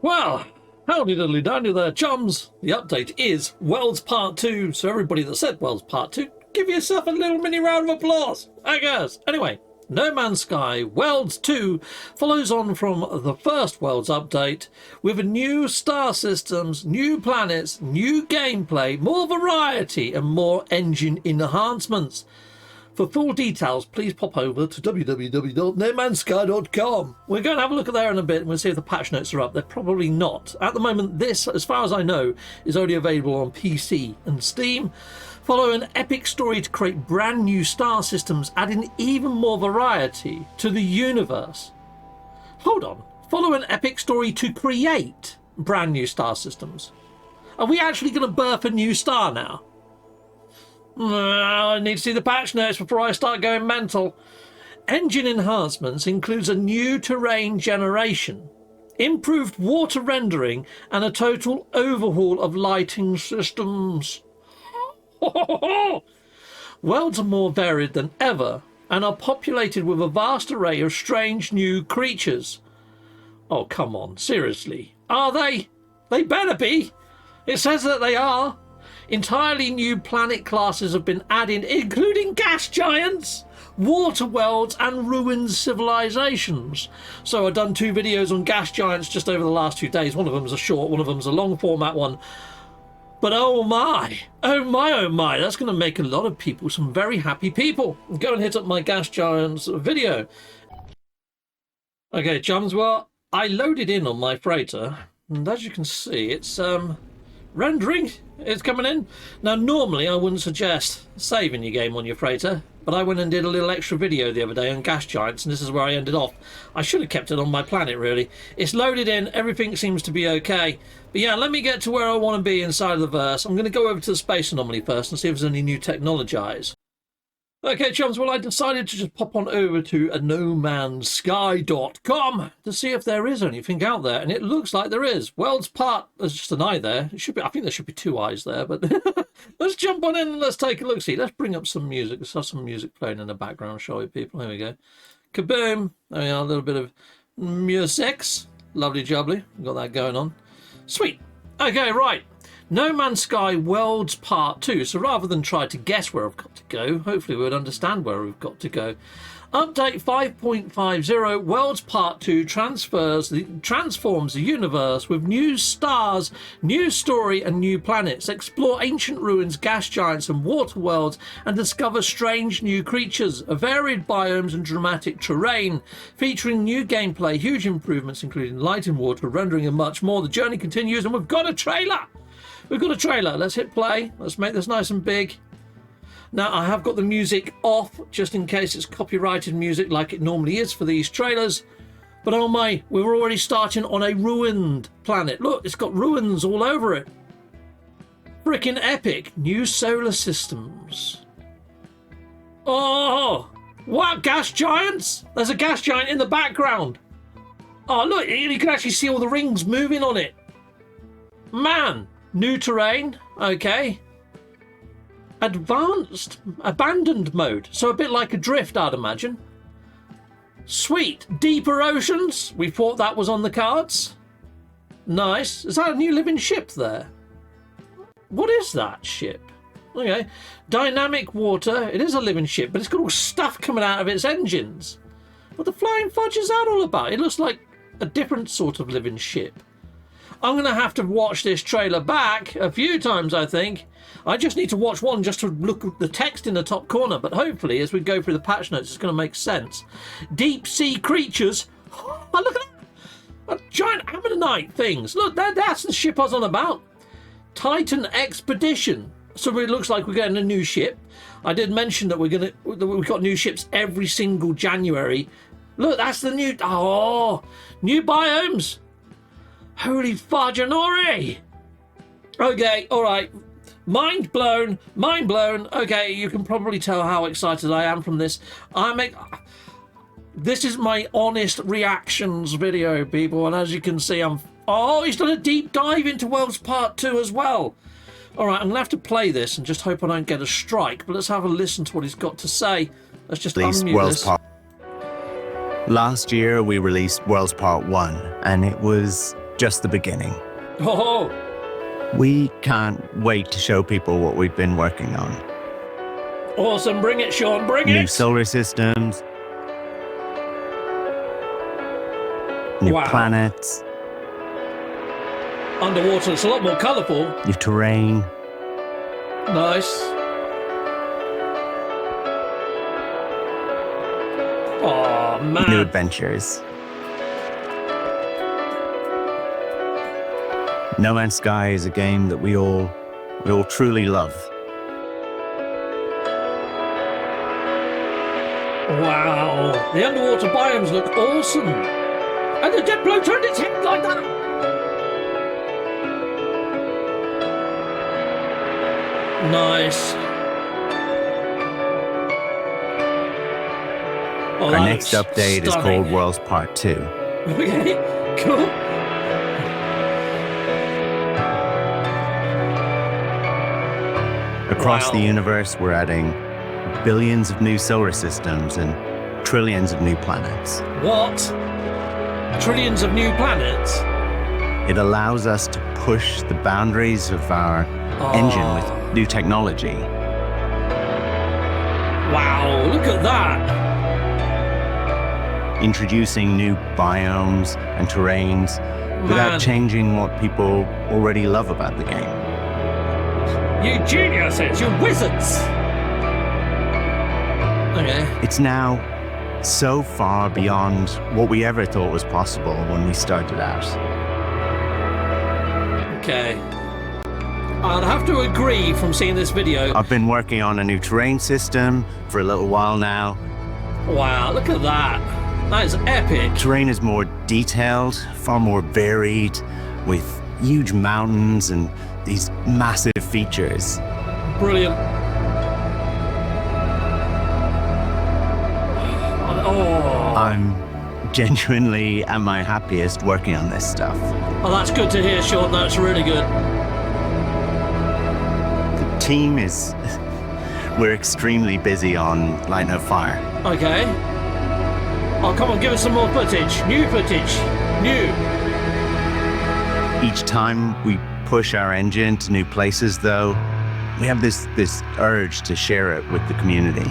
Well, howdy diddly dandy there, chums. The update is Worlds Part 2, so everybody that said Worlds Part 2, give yourself a little mini round of applause, I guess. Anyway, No Man's Sky Worlds 2 follows on from the first Worlds update with new star systems, new planets, new gameplay, more variety and more engine enhancements. For full details, please pop over to www.nomansky.com. We're going to have a look at there in a bit and we'll see if the patch notes are up. They're probably not. At the moment, this, as far as I know, is only available on PC and Steam. Follow an epic story to create brand new star systems, adding even more variety to the universe. Hold on. Follow an epic story to create brand new star systems. Are we actually going to birth a new star now? I need to see the patch notes before I start going mental. Engine enhancements includes a new terrain generation, improved water rendering, and a total overhaul of lighting systems. Worlds are more varied than ever and are populated with a vast array of strange new creatures. Oh, come on, seriously. Are they? They better be. It says that they are. Entirely new planet classes have been added, including gas giants, water worlds and ruined civilizations. So I've done 2 videos on gas giants just over the last 2 days. One of them's a short, one of them's a long format one. But oh my, that's going to make a lot of people some very happy people. Go and hit up my gas giants video. Okay, chums, well, I loaded in on my freighter, and as you can see, it's rendering. It's coming in. Now, normally I wouldn't suggest saving your game on your freighter, but I went and did a little extra video the other day on gas giants, and this is where I ended off. I should have kept it on my planet, really. It's loaded in. Everything seems to be okay. But yeah, let me get to where I want to be inside of the verse. I'm going to go over to the space anomaly first and see if there's any new technologies. Okay, chums, well, I decided to just pop on over to anomansky.com to see if there is anything out there, and it looks like there is. World's Part, there's just an eye there. It should be, I think there should be 2 eyes there, but let's jump on in and let's take a look. See, let's bring up some music. Let's have some music playing in the background, shall we, people? Here we go. Kaboom! There we are, a little bit of music. Lovely jubbly. We've got that going on. Sweet. Okay, right. No Man's Sky Worlds Part 2. So rather than try to guess where I've got to go, hopefully we would understand where we've got to go. Update 5.50, Worlds Part 2 transforms the universe with new stars, new story and new planets. Explore ancient ruins, gas giants and water worlds and discover strange new creatures, varied biomes and dramatic terrain. Featuring new gameplay, huge improvements including light and water, rendering and much more. The journey continues and we've got a trailer. We've got a trailer. Let's hit play. Let's make this nice and big. Now, I have got the music off just in case it's copyrighted music like it normally is for these trailers. But oh my, we're already starting on a ruined planet. Look, it's got ruins all over it. Freaking epic. New solar systems. Oh, what? Gas giants? There's a gas giant in the background. Oh, look, you can actually see all the rings moving on it. Man. New terrain, okay. Advanced, abandoned mode, so a bit like Adrift, I'd imagine. Sweet, deeper oceans, we thought that was on the cards. Nice, is that a new living ship there? What is that ship? Okay, dynamic water, it is a living ship, but it's got all stuff coming out of its engines. What the flying fudge is that all about? It looks like a different sort of living ship. I'm going to have to watch this trailer back a few times, I think. I just need to watch one just to look at the text in the top corner, but hopefully as we go through the patch notes, it's going to make sense. Deep sea creatures. Oh, look at that. Giant ammonite things. Look, that's the ship I was on about. Titan Expedition. So it looks like we're getting a new ship. I did mention that we've got new ships every single January. Look, that's the new... Oh, new biomes. Holy fudge-a-nori! Okay, all right. Mind blown. Okay, you can probably tell how excited I am from this. This is my honest reactions video, people, and as you can see, oh, he's done a deep dive into Worlds Part 2 as well. All right, I'm gonna have to play this and just hope I don't get a strike, but let's have a listen to what he's got to say. Let's just unmute this. Last year, we released Worlds Part 1, and it was just the beginning. Oh, We can't wait to show people what we've been working on. awesome. Bring it, Sean. Bring New it. solar systems, new Wow. planets, Underwater, it's a lot more colourful. new terrain. Nice. Oh, man. New adventures. No Man's Sky is a game that we all truly love. Wow. The underwater biomes look awesome. And the jet blow turned its head like that. Nice. Oh, Our that next looks update is stunning. called Worlds Part 2. Okay, cool. Across Wow. the universe, we're adding billions of new solar systems and trillions of new planets. What? Trillions of new planets? It allows us to push the boundaries of our engine with new technology. Wow, look at that. Introducing new biomes and terrains without Man. changing what people already love about the game. You geniuses, you wizards. Okay. It's now so far beyond what we ever thought was possible when we started out. Okay. I'd have to agree from seeing this video. I've been working on a new terrain system for a little while now. Wow, look at that. That is epic. Terrain is more detailed, far more varied, with huge mountains and these massive features. Brilliant. Oh, I'm genuinely at my happiest working on this stuff. oh, that's good to hear, Sean. That's really good. The team is... we're extremely busy on Light No Fire. Okay. Oh, come on, give us some more footage. New footage. New. Each time we push our engine to new places, though, we have this urge to share it with the community,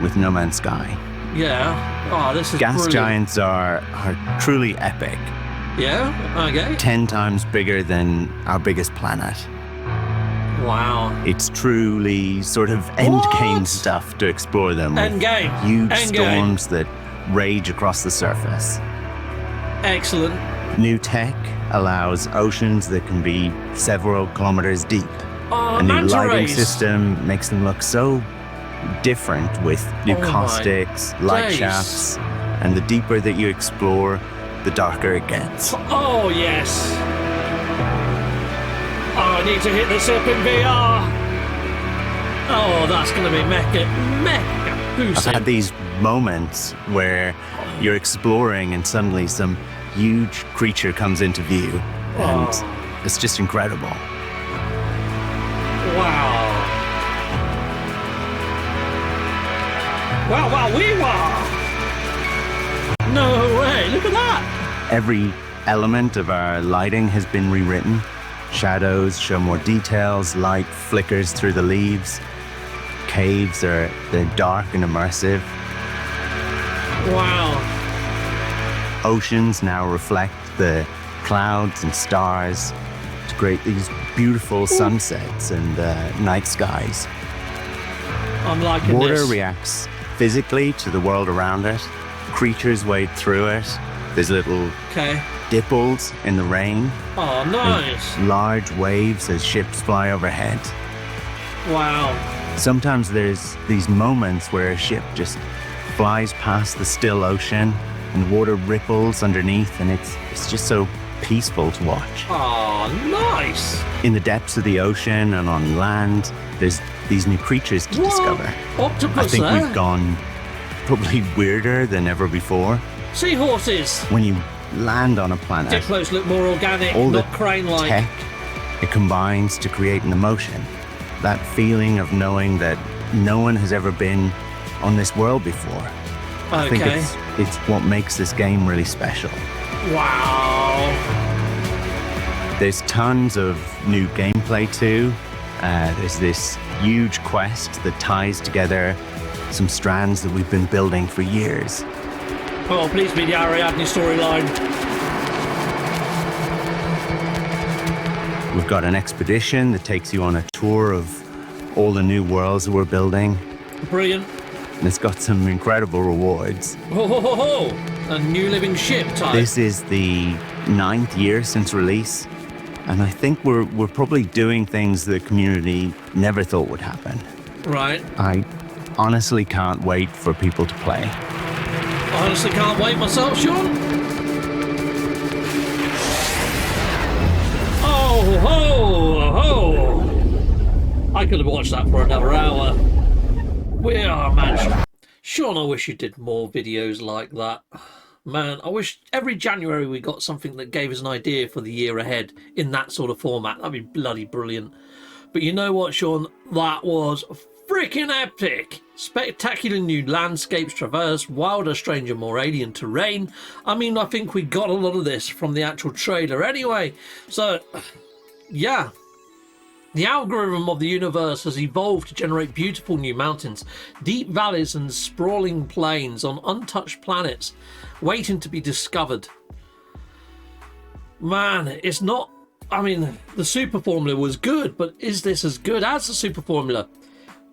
with No Man's Sky. Yeah. Oh, this is Gas brilliant. giants are truly epic. Yeah? Okay. 10 times bigger than our biggest planet. Wow. It's truly sort of endgame What? stuff to explore them. with Endgame. Huge Endgame. storms that rage across the surface. Excellent. New tech allows oceans that can be several kilometers deep. Oh, A new manta lighting rays. system makes them look so different with new Oh my caustics, light days. shafts, and the deeper that you explore, the darker it gets. Oh, yes. Oh, I need to hit this up in VR. Oh, that's going to be mecca. I've had these moments where you're exploring and suddenly some huge creature comes into view, and it's just incredible. Wow. Wow, wow, wee wow. No way, look at that. Every element of our lighting has been rewritten. Shadows show more details, light flickers through the leaves. Caves they're dark and immersive. Wow. Oceans now reflect the clouds and stars to create these beautiful sunsets and night skies. I'm liking Water this. reacts physically to the world around it. Creatures wade through it. There's little Okay. dipples in the rain. Oh, nice. Large waves as ships fly overhead. Wow. Sometimes there's these moments where a ship just flies past the still ocean and water ripples underneath, and it's just so peaceful to watch. Oh, nice. In the depths of the ocean and on land, there's these new creatures to What? discover. Octopus I think there. we've gone probably weirder than ever before. Seahorses. When you land on a planet, Diplos look more organic, all the not crane-like. tech, it combines to create an emotion. That feeling of knowing that no one has ever been on this world before. I think Okay. it's what makes this game really special. Wow. There's tons of new gameplay too. There's this huge quest that ties together some strands that we've been building for years. Oh, please be the Ariadne storyline. We've got an expedition that takes you on a tour of all the new worlds that we're building. Brilliant. And it's got some incredible rewards. Ho ho ho ho! A new living ship type. This is the 9th year since release, and I think we're probably doing things the community never thought would happen. Right. I honestly can't wait for people to play. I honestly can't wait myself, Sean. Oh ho ho! I could have watched that for another hour. We are, man. Sean, I wish you did more videos like that. Man, I wish every January we got something that gave us an idea for the year ahead in that sort of format. That'd be bloody brilliant. But you know what, Sean? That was freaking epic. Spectacular new landscapes, traverse, wilder, stranger, more alien terrain. I mean, I think we got a lot of this from the actual trailer anyway. So, yeah. The algorithm of the universe has evolved to generate beautiful new mountains, deep valleys and sprawling plains on untouched planets, waiting to be discovered. Man, it's not... I mean, the super formula was good, but is this as good as the super formula?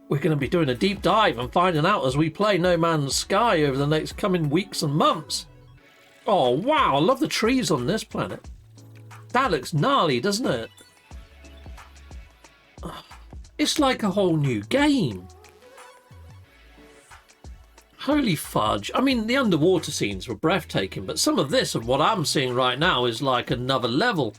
We're going to be doing a deep dive and finding out as we play No Man's Sky over the next coming weeks and months. Oh, wow, I love the trees on this planet. That looks gnarly, doesn't it? It's like a whole new game. Holy fudge. I mean, the underwater scenes were breathtaking, but some of this, of what I'm seeing right now, is like another level.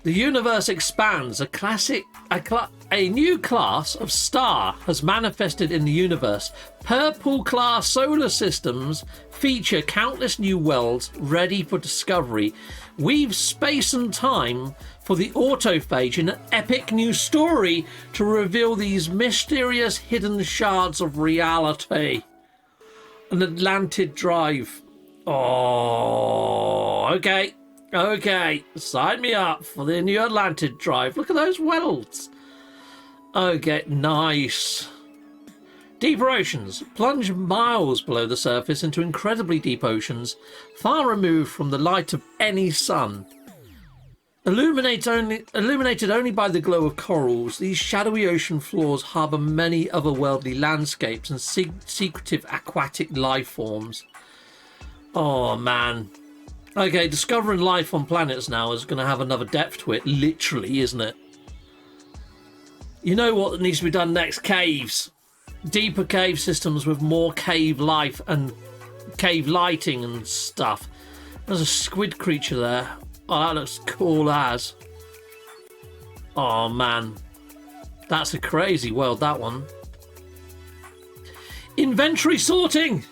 The universe expands. A new class of star has manifested in the universe. Purple class solar systems feature countless new worlds ready for discovery. Weave space and time for the autophage in an epic new story to reveal these mysterious hidden shards of reality. An Atlantid drive. Oh, okay. Okay, sign me up for the new Atlantid drive. Look at those welds. Okay, nice. Deeper oceans. Plunge miles below the surface into incredibly deep oceans, far removed from the light of any sun. Illuminated only by the glow of corals, these shadowy ocean floors harbour many otherworldly landscapes and secretive aquatic life forms. Oh, man. Okay, discovering life on planets now is going to have another depth to it, literally, isn't it? You know what needs to be done next? Caves. Deeper cave systems with more cave life and cave lighting and stuff. There's a squid creature there. Oh, that looks cool as. Oh, man. That's a crazy world, that one. Inventory sorting.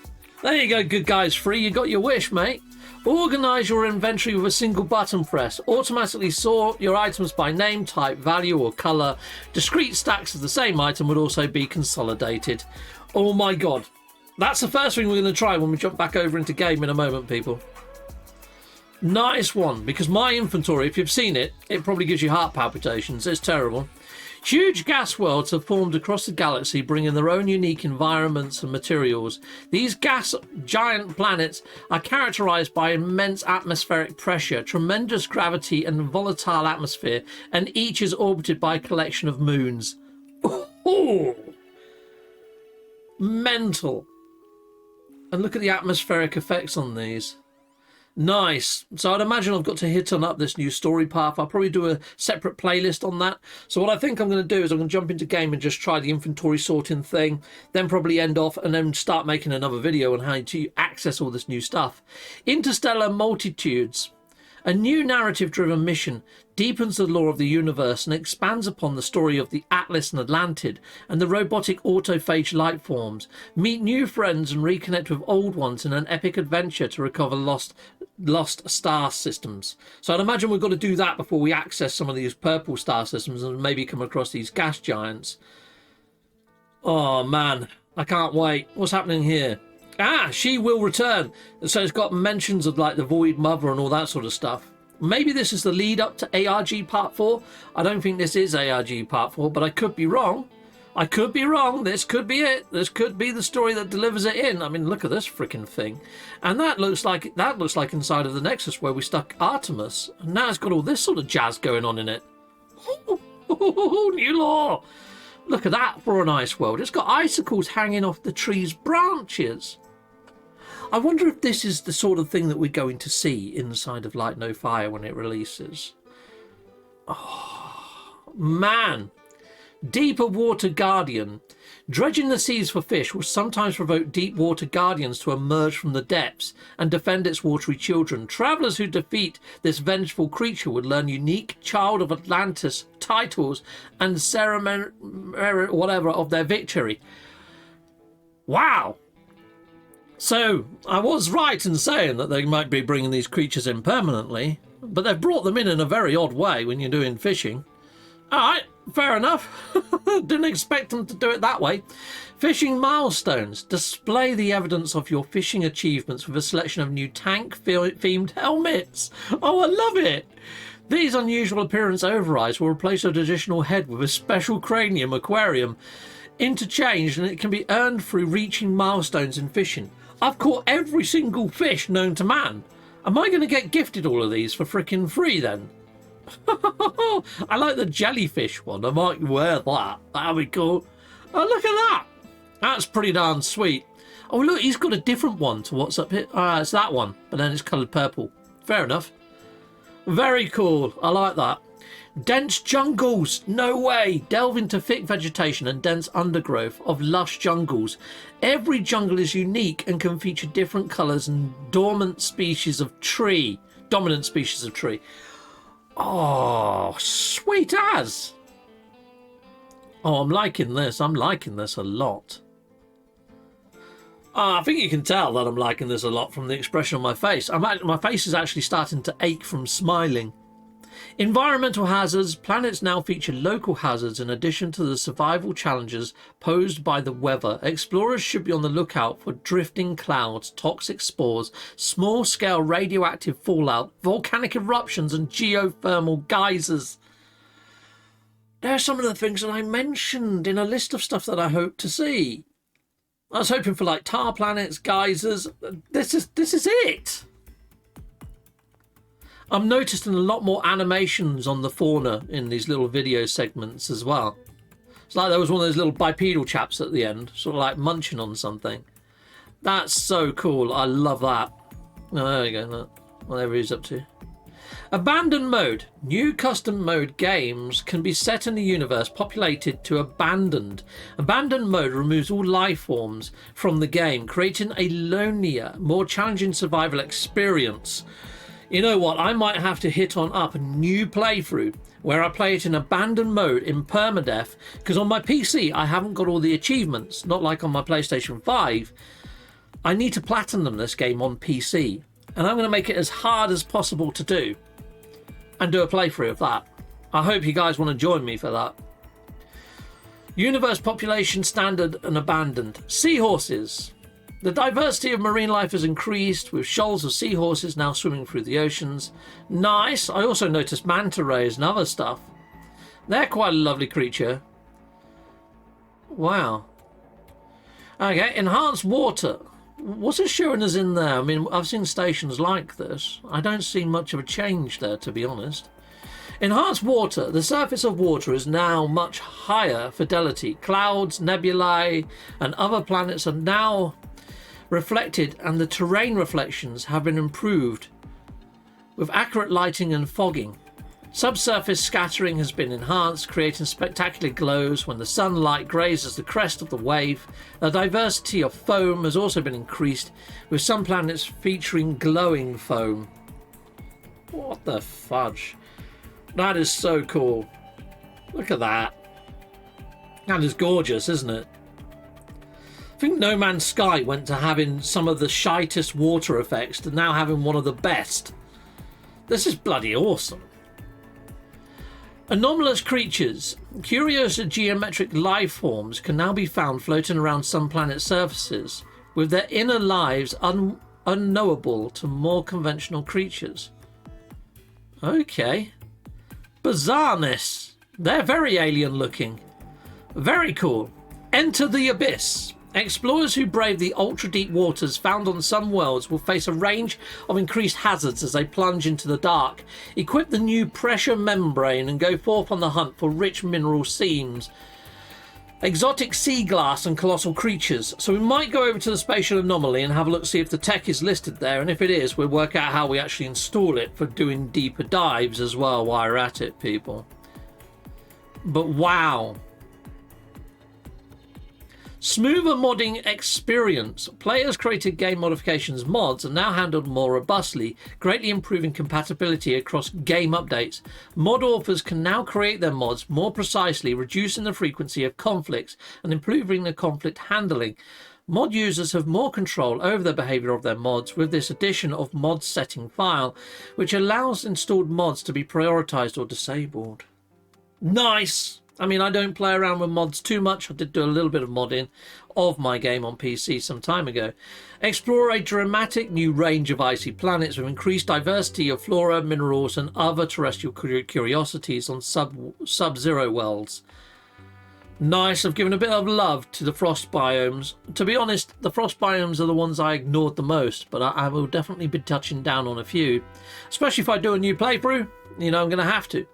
There you go, good guys free. You got your wish, mate. Organise your inventory with a single button press. Automatically sort your items by name, type, value or colour. Discrete stacks of the same item would also be consolidated. Oh my god. That's the first thing we're going to try when we jump back over into game in a moment, people. Nice one, because my inventory, if you've seen it, it probably gives you heart palpitations. It's terrible. Huge gas worlds have formed across the galaxy, bringing their own unique environments and materials. These gas giant planets are characterized by immense atmospheric pressure, tremendous gravity and volatile atmosphere, and each is orbited by a collection of moons. Oh, mental. And look at the atmospheric effects on these. Nice. So I'd imagine I've got to hit on up this new story path. I'll probably do a separate playlist on that. So what I think I'm going to do is I'm going to jump into game and just try the inventory sorting thing, then probably end off and then start making another video on how to access all this new stuff. Interstellar Multitudes. A new narrative-driven mission deepens the lore of the universe and expands upon the story of the Atlas and Atlantid and the robotic autophage life forms. Meet new friends and reconnect with old ones in an epic adventure to recover lost star systems. So I'd imagine we've got to do that before we access some of these purple star systems and maybe come across these gas giants. Oh, man. I can't wait. What's happening here? Ah, she will return. So it's got mentions of like the Void Mother and all that sort of stuff. Maybe this is the lead up to ARG Part 4. I don't think this is ARG Part 4, but I could be wrong. I could be wrong. This could be it. This could be the story that delivers it in. I mean, look at this freaking thing. And that looks like inside of the Nexus where we stuck Artemis. And now it's got all this sort of jazz going on in it. New law. Look at that for an ice world. It's got icicles hanging off the tree's branches. I wonder if this is the sort of thing that we're going to see inside of Light No Fire when it releases. Oh, man. Deeper water guardian. Dredging the seas for fish will sometimes provoke deep water guardians to emerge from the depths and defend its watery children. Travelers who defeat this vengeful creature would learn unique Child of Atlantis titles and ceremony, whatever, of their victory. Wow. So I was right in saying that they might be bringing these creatures in permanently, but they've brought them in a very odd way when you're doing fishing. All right, fair enough. Didn't expect them to do it that way. Fishing milestones. Display the evidence of your fishing achievements with a selection of new tank-themed helmets. Oh, I love it. These unusual appearance overrides will replace a traditional head with a special cranium aquarium. Interchanged, and it can be earned through reaching milestones in fishing. I've caught every single fish known to man. Am I going to get gifted all of these for frickin' free then? I like the jellyfish one. I might wear that. That'll be cool. Oh, look at that. That's pretty darn sweet. Oh, look, he's got a different one to what's up here. It's that one, but then it's coloured purple. Fair enough. Very cool. I like that. Dense jungles. No way. Delve into thick vegetation and dense undergrowth of lush jungles. Every jungle is unique and can feature different colours and dominant species of tree. Oh, sweet as. Oh, I'm liking this. I'm liking this a lot. I think you can tell that I'm liking this a lot from the expression on my face. My face is actually starting to ache from smiling. Environmental hazards. Planets now feature local hazards in addition to the survival challenges posed by the weather. Explorers should be on the lookout for drifting clouds, toxic spores, small-scale radioactive fallout, volcanic eruptions, and geothermal geysers. There are some of the things that I mentioned in a list of stuff that I hope to see. I was hoping for like tar planets, geysers. This is it. I'm noticing a lot more animations on the fauna in these little video segments as well. It's like there was one of those little bipedal chaps at the end, sort of like munching on something. That's so cool. I love that. Oh, there we go. Look, whatever he's up to. Abandoned mode. New custom mode games can be set in a universe populated to abandoned. Abandoned mode removes all life forms from the game, creating a lonelier, more challenging survival experience. You know what, I might have to hit on up a new playthrough where I play it in abandoned mode in permadeath, because on my PC I haven't got all the achievements, not like on my PlayStation 5. I need to platinum this game on PC, and I'm going to make it as hard as possible to do and do a playthrough of that. I hope you guys want to join me for that. Universe population standard and abandoned. Seahorses. The diversity of marine life has increased, with shoals of seahorses now swimming through the oceans. Nice. I also noticed manta rays and other stuff. They're quite a lovely creature. Wow. Okay, enhanced water. What's it showing us in there? I mean, I've seen stations like this. I don't see much of a change there, to be honest. Enhanced water. The surface of water is now much higher fidelity. Clouds, nebulae, and other planets are now reflected, and the terrain reflections have been improved with accurate lighting and fogging. Subsurface scattering has been enhanced, creating spectacular glows when the sunlight grazes the crest of the wave. The diversity of foam has also been increased, with some planets featuring glowing foam. What the fudge? That is so cool. Look at that. That is gorgeous, isn't it? I think No Man's Sky went to having some of the shitest water effects to now having one of the best. This is bloody awesome. Anomalous creatures. Curious geometric life forms can now be found floating around some planet surfaces, with their inner lives unknowable to more conventional creatures. Okay. Bizarreness. They're very alien looking. Very cool. Enter the Abyss. Explorers who brave the ultra-deep waters found on some worlds will face a range of increased hazards as they plunge into the dark. Equip the new pressure membrane and go forth on the hunt for rich mineral seams, exotic sea glass and colossal creatures. So we might go over to the spatial anomaly and have a look, see if the tech is listed there, and if it is, we'll work out how we actually install it for doing deeper dives as well while we're at it, people. But wow. Smoother modding experience. Players created game modifications mods are now handled more robustly, greatly improving compatibility across game updates. Mod authors can now create their mods more precisely, reducing the frequency of conflicts and improving the conflict handling. Mod users have more control over the behavior of their mods with this addition of mod setting file, which allows installed mods to be prioritized or disabled. Nice! I mean, I don't play around with mods too much. I did do a little bit of modding of my game on PC some time ago. Explore a dramatic new range of icy planets with increased diversity of flora, minerals, and other terrestrial curiosities on sub-zero worlds. Nice. I've given a bit of love to the frost biomes. To be honest, the frost biomes are the ones I ignored the most, but I will definitely be touching down on a few. Especially if I do a new playthrough, you know, I'm going to have to.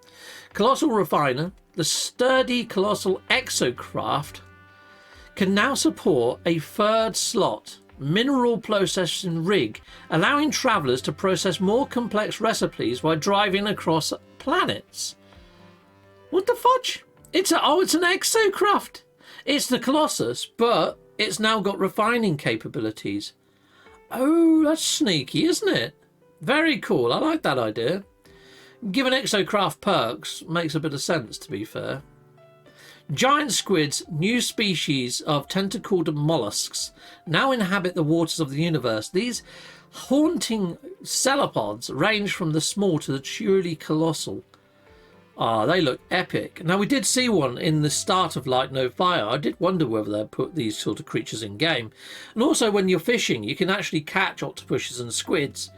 Colossal Refiner. The sturdy Colossal Exocraft can now support a third slot mineral processing rig, allowing travellers to process more complex recipes while driving across planets. What the fudge? It's an Exocraft. It's the Colossus, but it's now got refining capabilities. Oh, that's sneaky, isn't it? Very cool. I like that idea. Given Exocraft perks, makes a bit of sense, to be fair. Giant squids, new species of tentacled mollusks, now inhabit the waters of the universe. These haunting cephalopods range from the small to the truly colossal. Ah, they look epic. Now, we did see one in the start of Light No Fire. I did wonder whether they'd put these sort of creatures in game. And also, when you're fishing, you can actually catch octopuses and squids.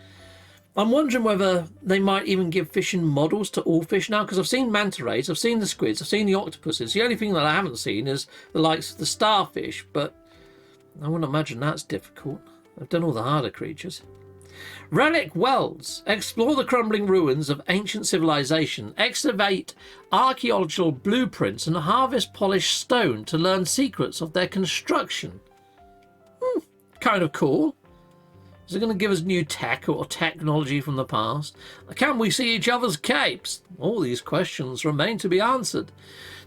I'm wondering whether they might even give fishing models to all fish now, because I've seen manta rays, I've seen the squids, I've seen the octopuses. The only thing that I haven't seen is the likes of the starfish, but I wouldn't imagine that's difficult. I've done all the harder creatures. Relic Wells. Explore the crumbling ruins of ancient civilization, excavate archaeological blueprints, and harvest polished stone to learn secrets of their construction. Kind of cool. Is it going to give us new tech or technology from the past? Can we see each other's capes? All these questions remain to be answered.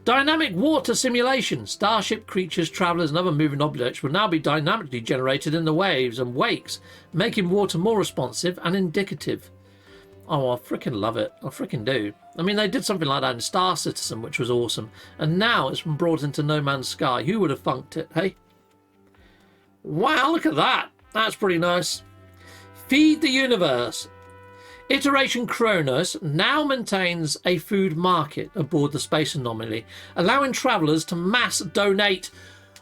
Dynamic water simulation. Starship creatures, travellers and other moving objects will now be dynamically generated in the waves and wakes, making water more responsive and indicative. Oh, I freaking love it. I freaking do. I mean, they did something like that in Star Citizen, which was awesome. And now it's been brought into No Man's Sky. Who would have funked it, hey? Wow, look at that. That's pretty nice. Feed the Universe. Iteration Kronos now maintains a food market aboard the Space Anomaly, allowing travellers to mass donate.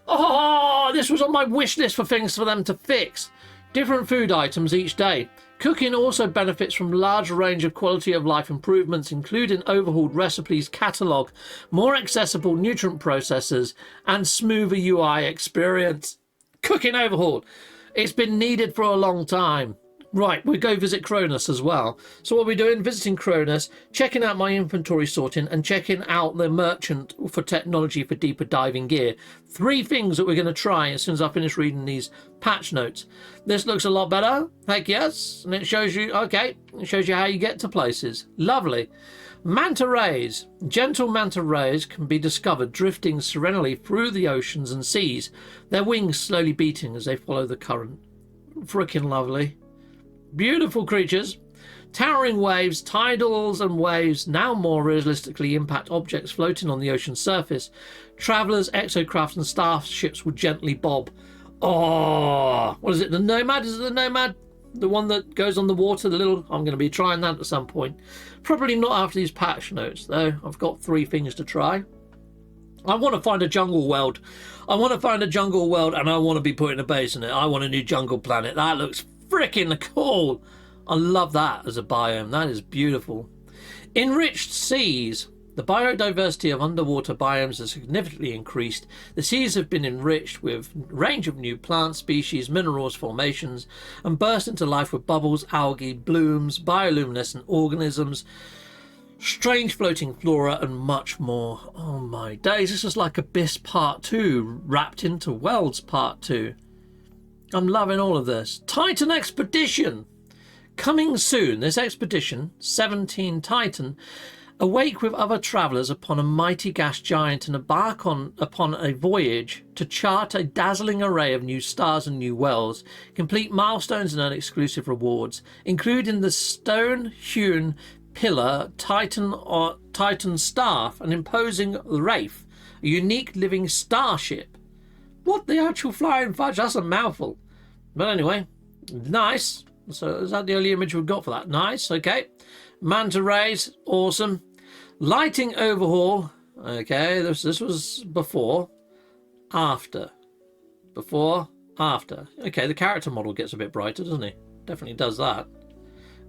Oh, this was on my wish list for things for them to fix. Different food items each day. Cooking also benefits from a large range of quality of life improvements, including overhauled recipes catalogue, more accessible nutrient processors, and smoother UI experience. Cooking overhaul. It's been needed for a long time. Right, we'll go visit Kronos as well. So what we're doing, visiting Kronos, checking out my inventory sorting, and checking out the merchant for technology for deeper diving gear. 3 things that we're going to try as soon as I finish reading these patch notes. This looks a lot better. Heck yes. And it shows you, okay, it shows you how you get to places. Lovely. Manta rays. Gentle manta rays can be discovered drifting serenely through the oceans and seas, their wings slowly beating as they follow the current. Freaking lovely. Beautiful creatures. Towering waves, tidals and waves now more realistically impact objects floating on the ocean surface. Travellers, exocraft and starships will gently bob. Oh, what is it? The Nomad? Is it the Nomad? The one that goes on the water, the little... I'm going to be trying that at some point. Probably not after these patch notes, though. I've got 3 things to try. I want to find a jungle world. I want to find a jungle world and I want to be putting a base in it. I want a new jungle planet. That looks freaking cool. I love that as a biome. That is beautiful. Enriched seas. The biodiversity of underwater biomes has significantly increased. The seas have been enriched with a range of new plant species, minerals, formations, and burst into life with bubbles, algae, blooms, bioluminescent organisms, strange floating flora, and much more. Oh my days, this is like Abyss Part 2 wrapped into Worlds Part 2. I'm loving all of this. Titan Expedition. Coming soon, this expedition, 17 Titan, awake with other travellers upon a mighty gas giant and embark upon a voyage to chart a dazzling array of new stars and new worlds, complete milestones and earn exclusive rewards, including the stone-hewn pillar Titan staff, an imposing wraith, a unique living starship. What the actual flying fudge? That's a mouthful. But anyway, nice. So is that the only image we've got for that? Nice, okay. Manta rays, awesome. Lighting overhaul. Okay, this was before, after. Before, after. Okay, the character model gets a bit brighter, doesn't he? Definitely does that.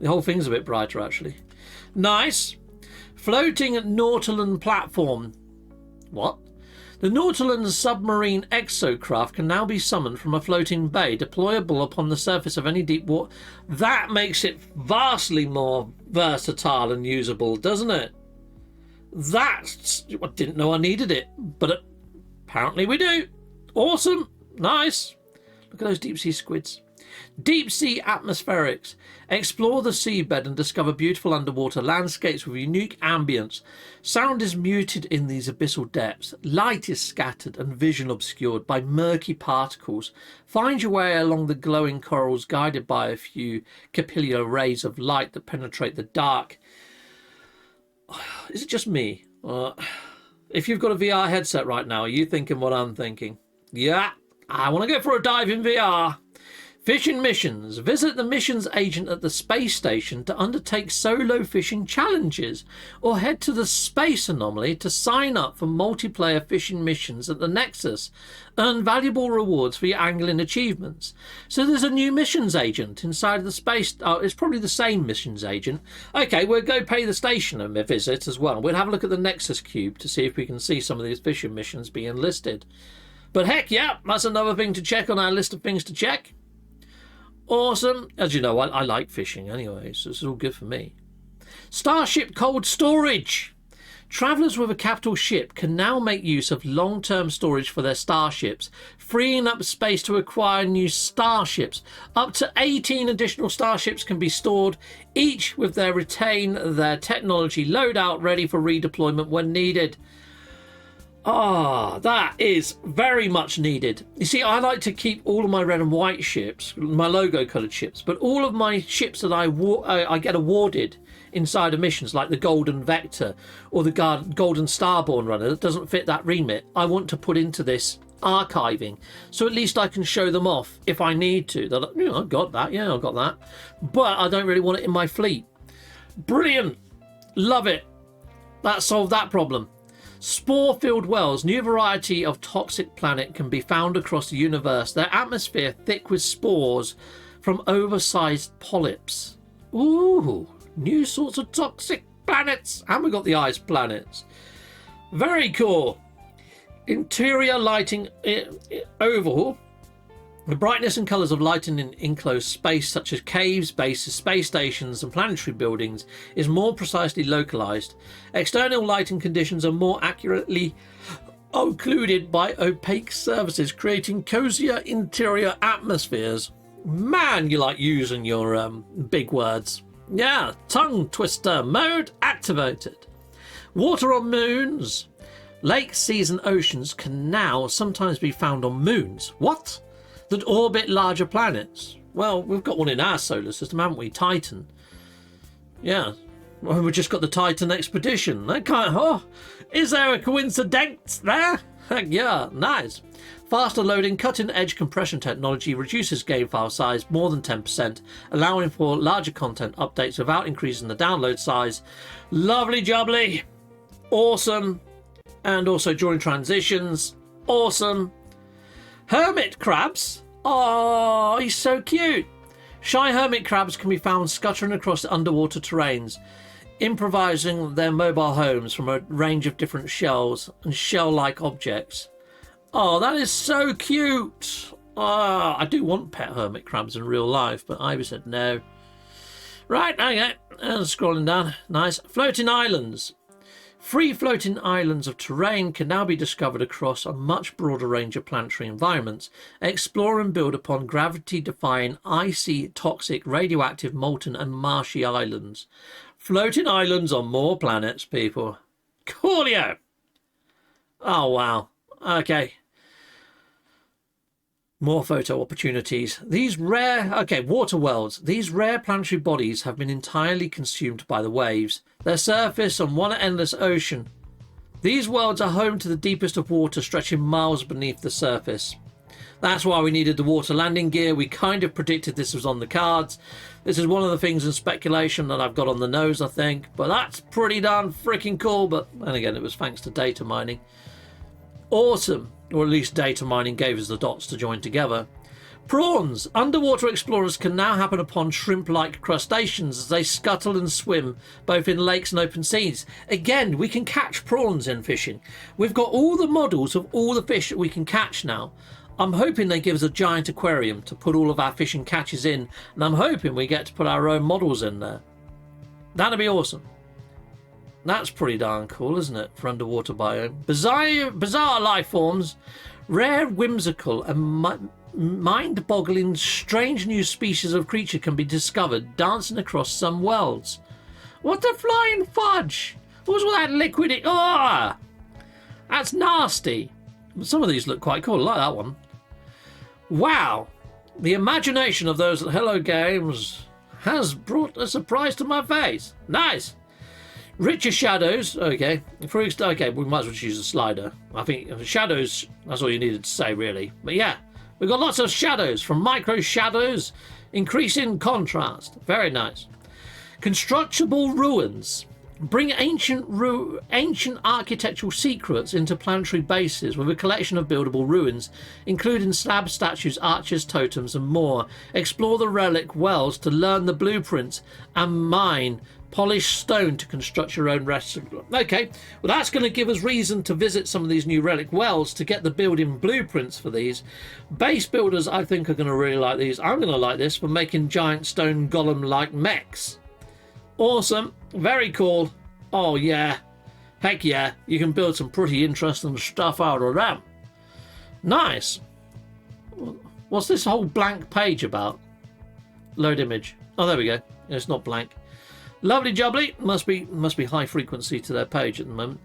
The whole thing's a bit brighter, actually. Nice. Floating Nautilus platform. What? The Nautilus submarine exocraft can now be summoned from a floating bay, deployable upon the surface of any deep water. That makes it vastly more versatile and usable, doesn't it? I didn't know I needed it, but apparently we do. Awesome. Nice. Look at those deep sea squids. Deep sea atmospherics. Explore the seabed and discover beautiful underwater landscapes with unique ambience. Sound is muted in these abyssal depths. Light is scattered and vision obscured by murky particles. Find your way along the glowing corals, guided by a few capillary rays of light that penetrate the dark. Is it just me? If you've got a VR headset right now, are you thinking what I'm thinking? Yeah, I want to go for a dive in VR. Fishing missions. Visit the missions agent at the space station to undertake solo fishing challenges, or head to the space anomaly to sign up for multiplayer fishing missions at the Nexus. Earn valuable rewards for your angling achievements. So there's a new missions agent inside the space. Oh, it's probably the same missions agent. Okay, we'll go pay the station a visit as well. We'll have a look at the Nexus cube to see if we can see some of these fishing missions being listed. But heck yeah, that's another thing to check on our list of things to check. Awesome. As you know, I like fishing anyway, so it's all good for me. Starship cold storage. Travellers with a capital ship can now make use of long-term storage for their starships, freeing up space to acquire new starships. Up to 18 additional starships can be stored, each with their technology loadout ready for redeployment when needed. Ah, that is very much needed. You see, I like to keep all of my red and white ships, my logo coloured ships, but all of my ships that I get awarded inside of missions, like the Golden Vector or the Golden Starborn Runner, that doesn't fit that remit, I want to put into this archiving, so at least I can show them off if I need to. That, you know, I've got that, yeah, I've got that, but I don't really want it in my fleet. Brilliant, love it. That solved that problem. Spore-filled wells. New variety of toxic planet can be found across the universe. Their atmosphere thick with spores from oversized polyps. Ooh, new sorts of toxic planets. And we got the ice planets. Very cool. Interior lighting overhaul. The brightness and colours of lighting in enclosed space, such as caves, bases, space stations and planetary buildings, is more precisely localised. External lighting conditions are more accurately occluded by opaque surfaces, creating cosier interior atmospheres. Man, you like using your big words. Yeah, tongue twister mode activated. Water on moons. Lakes, seas and oceans can now sometimes be found on moons. What? That orbit larger planets. Well, we've got one in our solar system, haven't we? Titan. Yeah. Well, we've just got the Titan Expedition. That can't... Oh, is there a coincidence there? Heck yeah, nice. Faster loading, cutting-edge compression technology reduces game file size more than 10%, allowing for larger content updates without increasing the download size. Lovely jubbly. Awesome. And also during transitions. Awesome. Hermit crabs. Oh, he's so cute. Shy hermit crabs can be found scuttering across the underwater terrains. improvising their mobile homes from a range of different shells and shell-like objects. Oh, that is so cute. I do want pet hermit crabs in real life, but Ivy said no. Right, okay. Scrolling down. Nice. Floating islands. Free floating islands of terrain can now be discovered across a much broader range of planetary environments. Explore and build upon gravity-defying, icy, toxic, radioactive, molten and marshy islands. Floating islands on more planets, people. Coolio! Oh, wow. Okay. More photo opportunities. These rare... Okay, water worlds. These rare planetary bodies have been entirely consumed by the waves. Their surface on one endless ocean. These worlds are home to the deepest of water, stretching miles beneath the surface. That's why we needed the water landing gear. We kind of predicted this was on the cards. This is one of the things in speculation that I've got on the nose, I think. But that's pretty darn freaking cool. But then again, it was thanks to data mining. Awesome. Or at least data mining gave us the dots to join together. Prawns. Underwater explorers can now happen upon shrimp-like crustaceans as they scuttle and swim both in lakes and open seas. Again, we can catch prawns in fishing. We've got all the models of all the fish that we can catch now. I'm hoping they give us a giant aquarium to put all of our fishing catches in, and I'm hoping we get to put our own models in there. That'd be awesome. That's pretty darn cool, isn't it, for underwater biome? Bizarre life forms, rare, whimsical, and mind-boggling, strange new species of creature can be discovered dancing across some worlds. What the flying fudge? What was all that liquid? Ah, that's nasty. But some of these look quite cool. I like that one. Wow, the imagination of those Hello Games has brought a surprise to my face. Nice. Richer shadows. Okay. Okay, we might as well choose a slider. I think shadows, that's all you needed to say, really. But yeah, we've got lots of shadows, from micro shadows, increasing contrast. Very nice. Constructible ruins. Bring ancient architectural secrets into planetary bases with a collection of buildable ruins, including slab statues, arches, totems, and more. Explore the relic wells to learn the blueprints and mine polished stone to construct your own restaurant. Okay, well, that's going to give us reason to visit some of these new relic wells to get the building blueprints for these. Base builders, I think, are going to really like these. I'm going to like this for making giant stone golem-like mechs. Awesome. Very cool. Oh, yeah. Heck yeah. You can build some pretty interesting stuff out of them. Nice. What's this whole blank page about? Load image. Oh, there we go. It's not blank. Lovely jubbly. Must be high frequency to their page at the moment.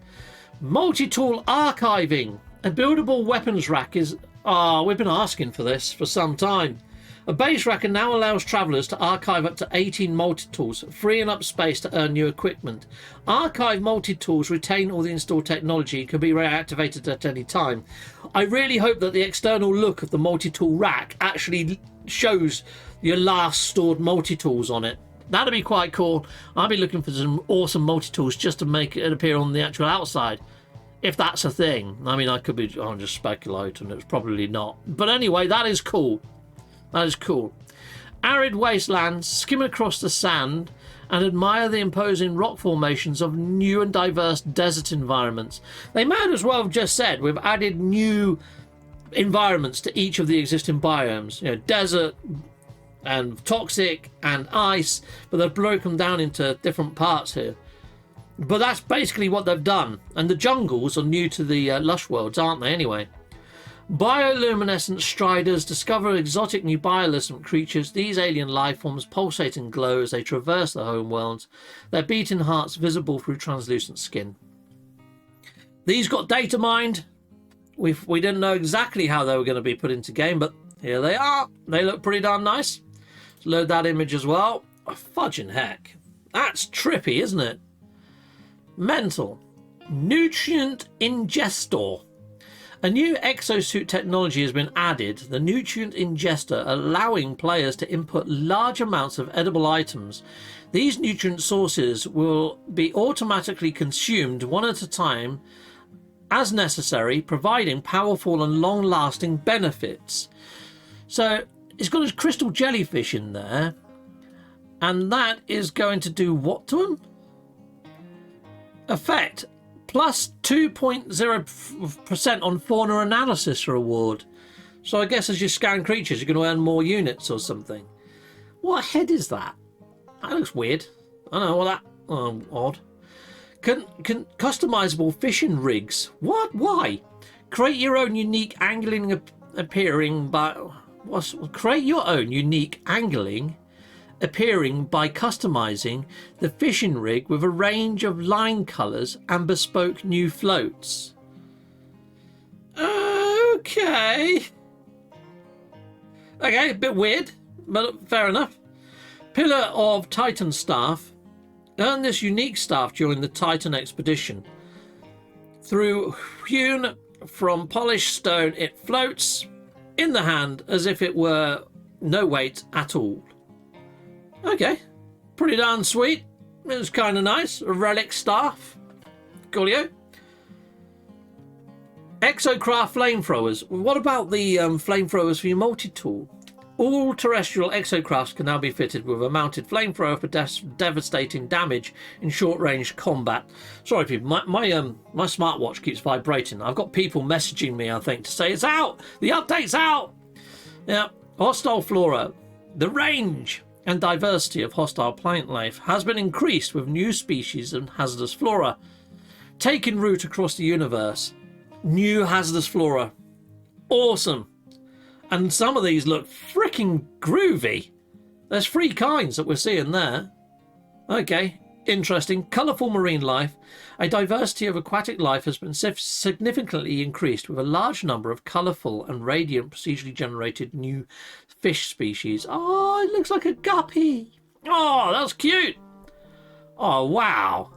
Multi-tool archiving. A buildable weapons rack is... we've been asking for this for some time. A base rack now allows travellers to archive up to 18 multi-tools, freeing up space to earn new equipment. Archive multi-tools retain all the installed technology and can be reactivated at any time. I really hope that the external look of the multi-tool rack actually shows your last stored multi-tools on it. That'd be quite cool. I'd be looking for some awesome multi-tools just to make it appear on the actual outside. If that's a thing. I mean, I'm just speculating. It's probably not. But anyway, that is cool. That is cool. Arid wastelands, skim across the sand and admire the imposing rock formations of new and diverse desert environments. They might as well have just said we've added new environments to each of the existing biomes. You know, desert and toxic and ice, but they've broken down into different parts here. But that's basically what they've done. And the jungles are new to the lush worlds, aren't they, anyway? Bioluminescent striders discover exotic new bioluminescent creatures. These alien life forms pulsate and glow as they traverse the home worlds, their beating hearts visible through translucent skin. These got data mined. We didn't know exactly how they were going to be put into game, but here they are. They look pretty darn nice. Let's load that image as well. Oh, fudging heck. That's trippy, isn't it? Mental. Nutrient ingestor. A new exosuit technology has been added, the Nutrient Ingester, allowing players to input large amounts of edible items. These nutrient sources will be automatically consumed one at a time as necessary, providing powerful and long-lasting benefits. So it's got a crystal jellyfish in there, and that is going to do what to them? effect. Plus 2.0% on fauna analysis reward. So I guess as you scan creatures, you're going to earn more units or something. What head is that? That looks weird. I don't know what that... odd. Customizable fishing rigs. What? Why? Create your own unique angling appearing by... Create your own unique angling appearing by customizing the fishing rig with a range of line colours and bespoke new floats. Okay. Okay, a bit weird, but fair enough. Pillar of Titan Staff. Earn this unique staff during the Titan expedition. Through hewn from polished stone, it floats in the hand as if it were no weight at all. Okay, pretty darn sweet. It was kind of nice. A relic staff. Coolio. Exocraft flamethrowers. What about the flamethrowers for your multi-tool? All terrestrial exocrafts can now be fitted with a mounted flamethrower for devastating damage in short-range combat. Sorry, people, my smartwatch keeps vibrating. I've got people messaging me, I think, to say it's out. The update's out. Yeah, hostile flora. The range and diversity of hostile plant life has been increased with new species and hazardous flora taking root across the universe. New hazardous flora. Awesome. And some of these look freaking groovy. There's 3 kinds that we're seeing there. Okay, interesting. Colourful marine life. A diversity of aquatic life has been significantly increased with a large number of colourful and radiant procedurally generated new fish species. Oh, it looks like a guppy. Oh, that's cute. Oh, wow.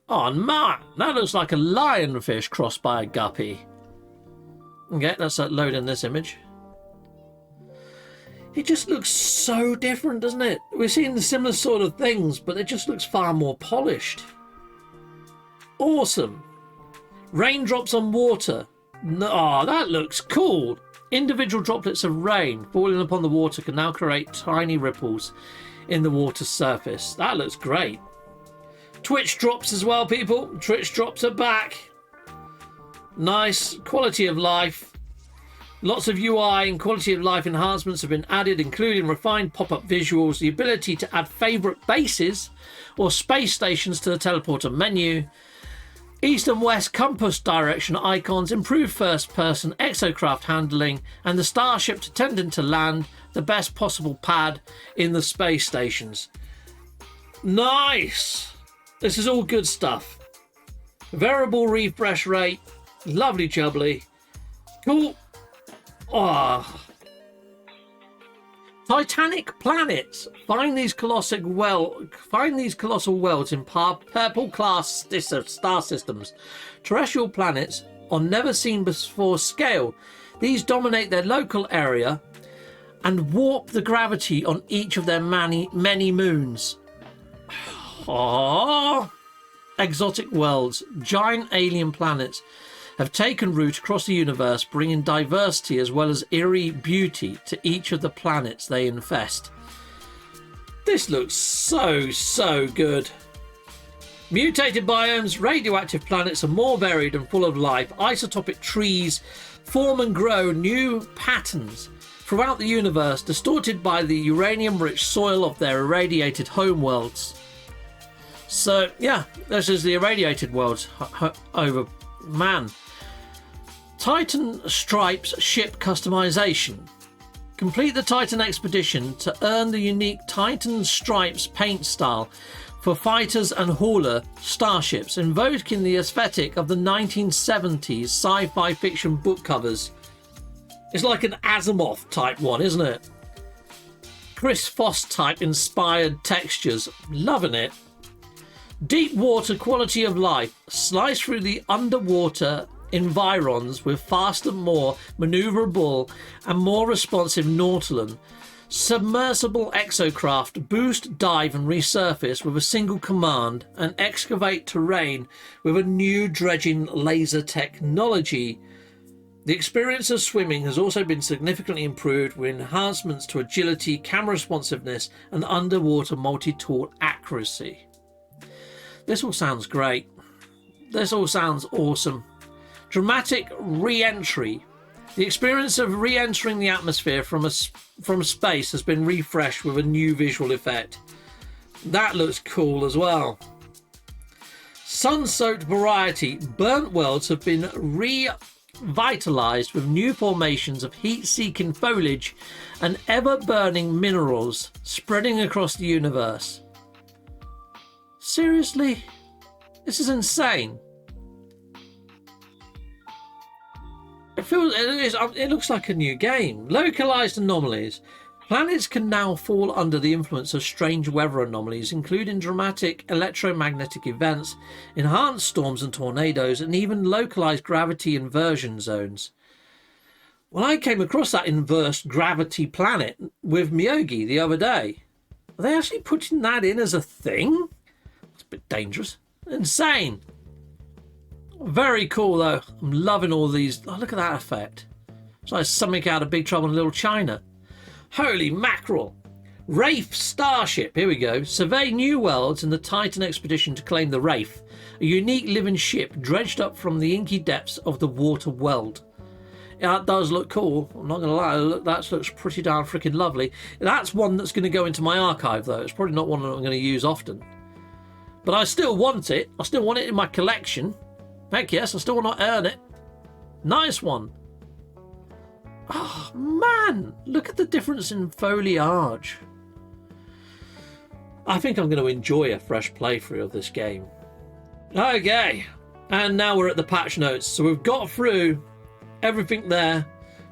Oh, man, that looks like a lionfish crossed by a guppy. Okay, let's load in this image. It just looks so different, doesn't it? We're seeing the similar sort of things, but it just looks far more polished. Awesome. Raindrops on water. Oh, that looks cool. Individual droplets of rain falling upon the water can now create tiny ripples in the water's surface. That looks great. Twitch drops as well, people. Twitch drops are back. Nice. Quality of life. Lots of UI and quality of life enhancements have been added, including refined pop-up visuals, the ability to add favourite bases or space stations to the teleporter menu, east and west compass direction icons, improved first-person exocraft handling, and the starship attending to land, the best possible pad in the space stations. Nice! This is all good stuff. Variable refresh rate. Lovely jubbly. Cool. Oh. Titanic planets. Find these colossal worlds in purple class star systems. Terrestrial planets on never seen before scale. These dominate their local area and warp the gravity on each of their many moons. Oh. Exotic worlds. Giant alien planets have taken root across the universe, bringing diversity as well as eerie beauty to each of the planets they infest. This looks so good. Mutated biomes, radioactive planets are more varied and full of life. Isotopic trees form and grow new patterns throughout the universe, distorted by the uranium-rich soil of their irradiated homeworlds. So, yeah, this is the irradiated worlds over... Man. Titan Stripes ship customization. Complete the Titan expedition to earn the unique Titan Stripes paint style for fighters and hauler starships, invoking the aesthetic of the 1970s sci-fi fiction book covers. It's like an Asimov type one, isn't it? Chris Foss type inspired textures. Loving it. Deep water quality of life. Slice through the underwater environs with faster, more maneuverable and more responsive Nautilon. Submersible exocraft boost, dive and resurface with a single command and excavate terrain with a new dredging laser technology. The experience of swimming has also been significantly improved with enhancements to agility, camera responsiveness and underwater multi-tool accuracy. This all sounds great. This all sounds awesome. Dramatic re-entry. The experience of re-entering the atmosphere from space has been refreshed with a new visual effect. That looks cool as well. Sun-soaked variety. Burnt worlds have been revitalized with new formations of heat-seeking foliage and ever-burning minerals spreading across the universe. Seriously? This is insane. It looks like a new game. Localized anomalies. Planets can now fall under the influence of strange weather anomalies, including dramatic electromagnetic events, enhanced storms and tornadoes, and even localized gravity inversion zones. Well, I came across that inverse gravity planet with Miyogi the other day. Are they actually putting that in as a thing? It's a bit dangerous. Insane. Very cool, though. I'm loving all these. Oh, look at that effect. It's like something out of Big Trouble in Little China. Holy mackerel. Wraith Starship. Here we go. Survey new worlds in the Titan expedition to claim the Wraith, a unique living ship dredged up from the inky depths of the water world. Yeah, that does look cool. I'm not going to lie. That looks pretty darn freaking lovely. That's one that's going to go into my archive, though. It's probably not one that I'm going to use often. But I still want it. I still want it in my collection. Heck yes, I still want to earn it. Nice one. Oh, man. Look at the difference in foliage. I think I'm going to enjoy a fresh playthrough of this game. Okay. And now we're at the patch notes. So we've got through everything there.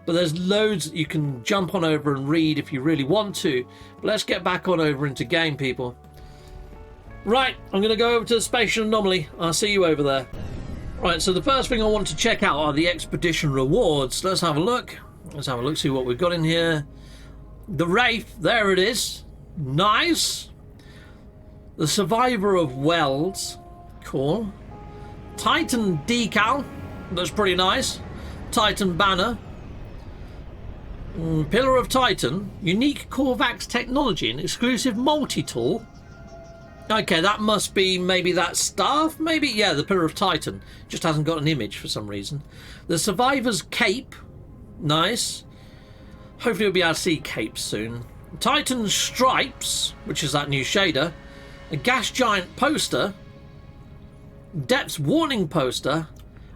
But there's loads that you can jump on over and read if you really want to. But let's get back on over into game, people. Right, I'm going to go over to the Spatial Anomaly. I'll see you over there. Right, so the first thing I want to check out are the expedition rewards. Let's have a look. Let's have a look, see what we've got in here. The Wraith, there it is. Nice. The Survivor of Wells. Cool. Titan decal. That's pretty nice. Titan banner. Pillar of Titan. Unique Corvax technology and exclusive multi-tool. Okay, that must be maybe that staff? Maybe, yeah, the Pillar of Titan. Just hasn't got an image for some reason. The Survivor's Cape. Nice. Hopefully we'll be able to see capes soon. Titan Stripes, which is that new shader. A Gas Giant poster. Depths Warning poster.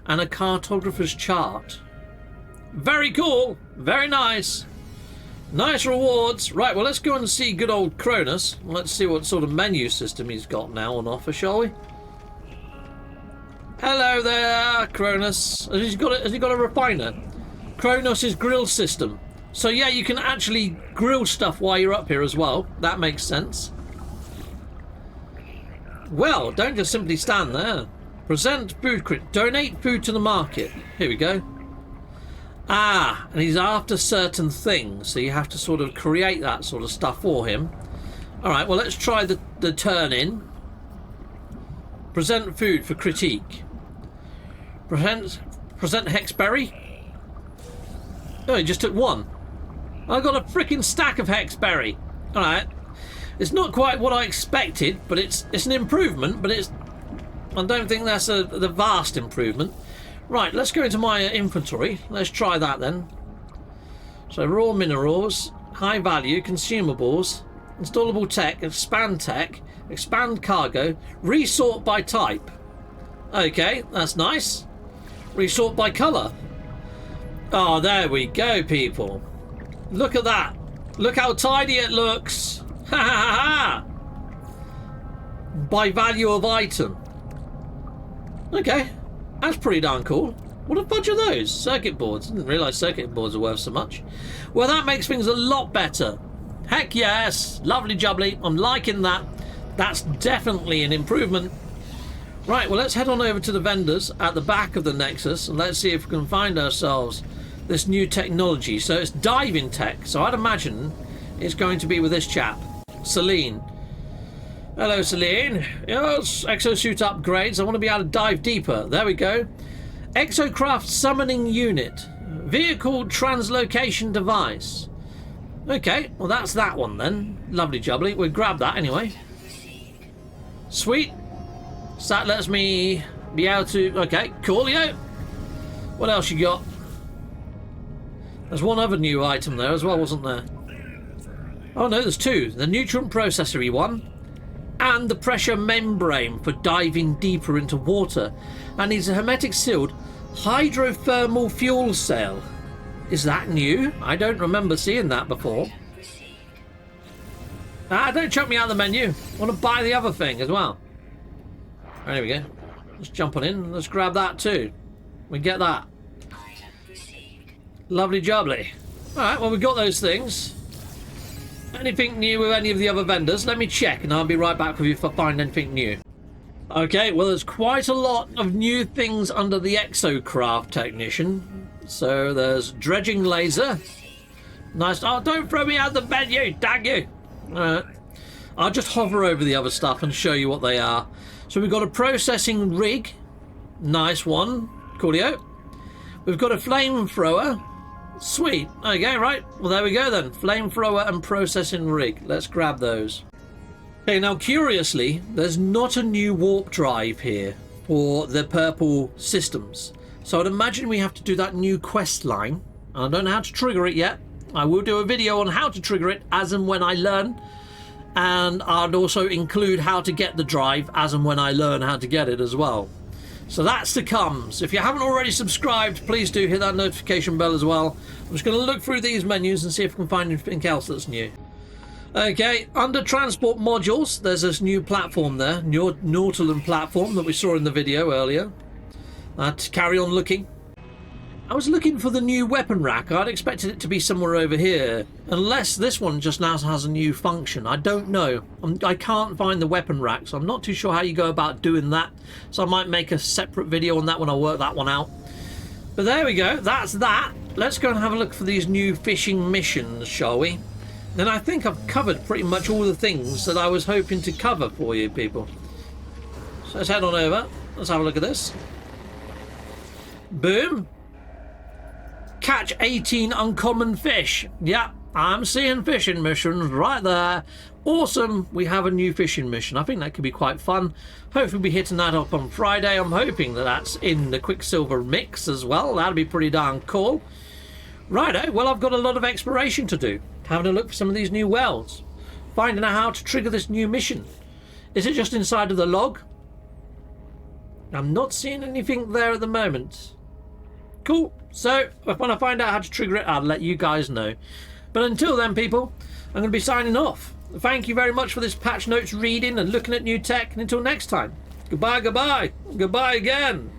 And a Cartographer's Chart. Very cool. Very nice. Nice rewards. Right, well, let's go and see good old Cronus. Let's see what sort of menu system he's got now on offer, shall we? Hello there, Cronus. Has he got a refiner? Cronus's grill system. So, yeah, you can actually grill stuff while you're up here as well. That makes sense. Well, don't just simply stand there. Present food crit. Donate food to the market. Here we go. Ah, and he's after certain things, so you have to sort of create that sort of stuff for him. Alright, well, let's try the turn in. Present food for critique. Present hexberry. Oh, he just took one. I got a freaking stack of hexberry. Alright. It's not quite what I expected, but it's an improvement, but I don't think that's the vast improvement. Right, let's go into my inventory. Let's try that then. So raw minerals, high value, consumables, installable tech, expand cargo, resort by type. Okay, that's nice. Resort by colour. Oh, there we go, people. Look at that. Look how tidy it looks. Ha ha ha. By value of item. Okay. That's pretty darn cool. What a bunch of those circuit boards. Didn't realise circuit boards are worth so much. Well, that makes things a lot better. Heck yes. Lovely jubbly. I'm liking that. That's definitely an improvement. Right, well, let's head on over to the vendors at the back of the Nexus and let's see if we can find ourselves this new technology. So it's diving tech. So I'd imagine it's going to be with this chap, Celine. Hello, Celine. Yes, exosuit upgrades. I want to be able to dive deeper. There we go. Exocraft summoning unit. Vehicle translocation device. Okay, well, that's that one then. Lovely jubbly. We'll grab that anyway. Sweet. So that lets me be able to... Okay, coolio. What else you got? There's one other new item there as well, wasn't there? Oh no, there's two. The nutrient processory one and the pressure membrane for diving deeper into water. And it's a hermetic sealed hydrothermal fuel cell. Is that new? I don't remember seeing that before. Don't chuck me out of the menu. I want to buy the other thing as well. There we go. Let's jump on in. Let's grab that too. We get that. Lovely jubbly. Alright, well, we've got those things. Anything new with any of the other vendors? Let me check and I'll be right back with you if I find anything new. Okay, well, there's quite a lot of new things under the Exocraft Technician. So there's dredging laser. Nice. Oh, don't throw me out the menu, dang you. Alright. I'll just hover over the other stuff and show you what they are. So we've got a processing rig. Nice one. Coolio. We've got a flamethrower. Sweet. Okay, right. Well, there we go then. Flamethrower and processing rig. Let's grab those. Okay, now curiously, there's not a new warp drive here for the purple systems. So I'd imagine we have to do that new quest line. I don't know how to trigger it yet. I will do a video on how to trigger it as and when I learn. And I'd also include how to get the drive as and when I learn how to get it as well. So that's to come. So if you haven't already subscribed, please do hit that notification bell as well. I'm just going to look through these menus and see if I can find anything else that's new. Okay, under transport modules, there's this new platform there, Nautilus platform that we saw in the video earlier. Carry on looking. I was looking for the new weapon rack. I'd expected it to be somewhere over here. Unless this one just now has a new function. I don't know. I can't find the weapon rack, so I'm not too sure how you go about doing that. So I might make a separate video on that when I work that one out. But there we go. That's that. Let's go and have a look for these new fishing missions, shall we? Then I think I've covered pretty much all the things that I was hoping to cover for you people. So let's head on over. Let's have a look at this. Boom. Catch 18 uncommon fish. Yeah, I'm seeing fishing missions right there. Awesome. We have a new fishing mission. I think that could be quite fun. Hopefully we'll be hitting that up on Friday. I'm hoping that that's in the Quicksilver mix as well. That'll be pretty darn cool. Righto, well, I've got a lot of exploration to do. Having a look for some of these new wells. Finding out how to trigger this new mission. Is it just inside of the log? I'm not seeing anything there at the moment. Cool. So, when I find out how to trigger it, I'll let you guys know. But until then, people, I'm going to be signing off. Thank you very much for this patch notes reading and looking at new tech. And until next time, goodbye, goodbye. Goodbye again.